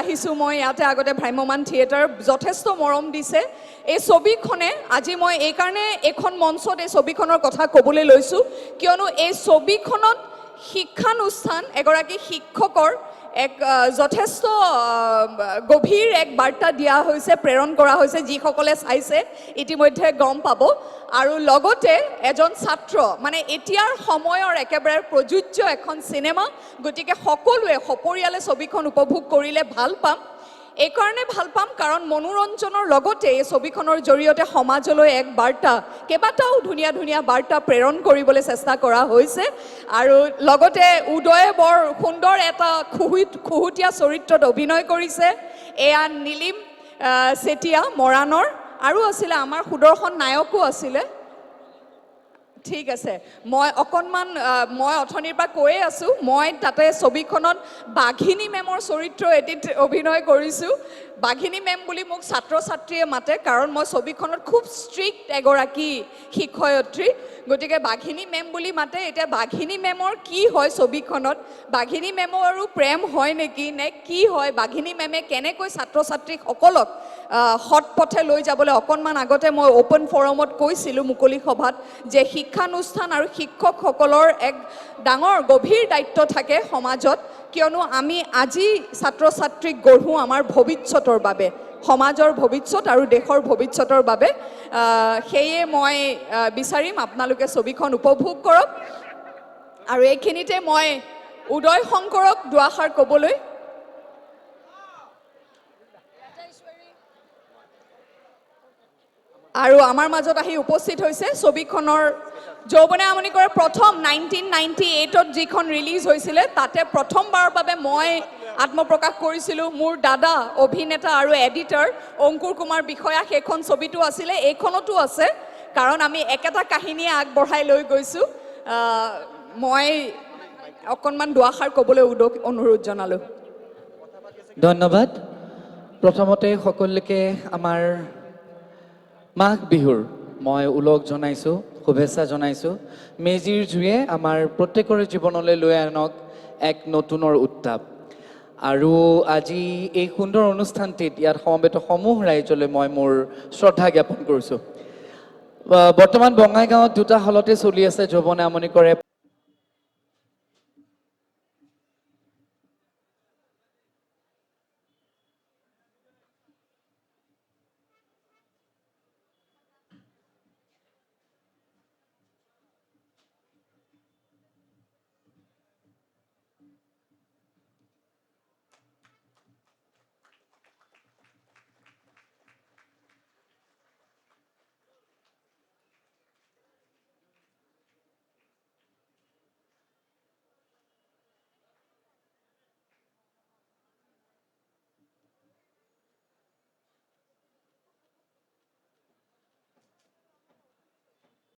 আহিছোঁ মই ইয়াতে আগতে ভ্ৰাম্যমান থিয়েটাৰ যথেষ্ট মৰম দিছে এই ছবিখনে আজি মই এইকাৰণে এইখন মঞ্চত এই ছবিখনৰ কথা ক'বলৈ লৈছোঁ কিয়নো এই ছবিখনত শিক্ষানুষ্ঠান এগৰাকী শিক্ষকৰ এক যথেষ্ট গভীৰ এক বাৰ্তা দিয়া হৈছে প্ৰেৰণ কৰা হৈছে যিসকলে চাইছে ইতিমধ্যে গম পাব আৰু লগতে এজন ছাত্ৰ মানে এতিয়াৰ সময়ৰ একেবাৰে প্ৰযোজ্য এখন চিনেমা গতিকে সকলোৱে সপৰিয়ালে ছবিখন উপভোগ কৰিলে ভাল পাম এইকাৰণে ভাল পাম কাৰণ মনোৰঞ্জনৰ লগতে এই ছবিখনৰ জৰিয়তে সমাজলৈ এক বাৰ্তা কেইবাটাও ধুনীয়া ধুনীয়া বাৰ্তা প্ৰেৰণ কৰিবলৈ চেষ্টা কৰা হৈছে আৰু লগতে উদয়ে বৰ সুন্দৰ এটা খুহুতীয়া চৰিত্ৰত অভিনয় কৰিছে এয়া নীলিম চেতিয়া মৰাণৰ আৰু আছিলে আমাৰ সুদৰ্শন নায়কো আছিলে ঠিক আছে মই অকণমান মই অথনিৰ পৰা কৈয়ে আছোঁ মই তাতে ছবিখনত বাঘিনী মেমৰ চৰিত্ৰ এটিত অভিনয় কৰিছোঁ বাঘিনী মেম বুলি মোক ছাত্ৰ ছাত্ৰীয়ে মাতে কাৰণ মই ছবিখনত খুব ষ্ট্ৰিক্ট এগৰাকী শিক্ষয়িত্ৰী গতিকে বাঘিনী মেম বুলি মাতে এতিয়া বাঘিনী মেমৰ কি হয় ছবিখনত বাঘিনী মেমৰো প্ৰেম হয় নেকি নে কি হয় বাঘিনী মেমে কেনেকৈ ছাত্ৰ ছাত্ৰীসকলক সৎ পথে লৈ যাবলৈ অকণমান আগতে মই অ'পেন ফৰামত কৈছিলোঁ মুকলি সভাত যে শিক্ষানুষ্ঠান আৰু শিক্ষকসকলৰ এক ডাঙৰ গভীৰ দায়িত্ব থাকে সমাজত কিয়নো আমি আজি ছাত্ৰ ছাত্ৰীক গঢ়োঁ আমাৰ ভৱিষ্যতৰ বাবে সমাজৰ ভৱিষ্যত আৰু দেশৰ ভৱিষ্যতৰ বাবে সেয়ে মই বিচাৰিম আপোনালোকে ছবিখন উপভোগ কৰক আৰু এইখিনিতে মই উদয় শংকৰক দুআষাৰ ক'বলৈ আৰু আমাৰ মাজত আহি উপস্থিত হৈছে ছবিখনৰ যৌৱনে আমনি কৰে প্ৰথম 1998ত যিখন ৰিলিজ হৈছিলে তাতে প্ৰথমবাৰৰ বাবে মই আত্মপ্ৰকাশ কৰিছিলোঁ মোৰ দাদা অভিনেতা আৰু এডিটৰ অংকুৰ কুমাৰ বিষয়া সেইখন ছবিটো আছিলে এইখনতো আছে কাৰণ আমি একেটা কাহিনীয়ে আগবঢ়াই লৈ গৈছোঁ মই অকণমান দুআষাৰ ক'বলৈ অনুৰোধ জনালোঁ ধন্যবাদ প্ৰথমতে সকলোকে আমাৰ মাঘ বিহুৰ মই উলগ জনাইছোঁ শুভেচ্ছা জনাইছোঁ মেজিৰ জুয়ে আমাৰ প্ৰত্যেকৰে জীৱনলৈ লৈ আনক এক নতুনৰ উত্তাপ আৰু আজি এই সুন্দৰ অনুষ্ঠানটিত ইয়াত সমবেত সমূহ ৰাইজলৈ মই মোৰ শ্ৰদ্ধা জ্ঞাপন কৰিছোঁ বৰ্তমান বঙাইগাঁৱত দুটা হলতে চলি আছে যৌৱনে আমনি কৰে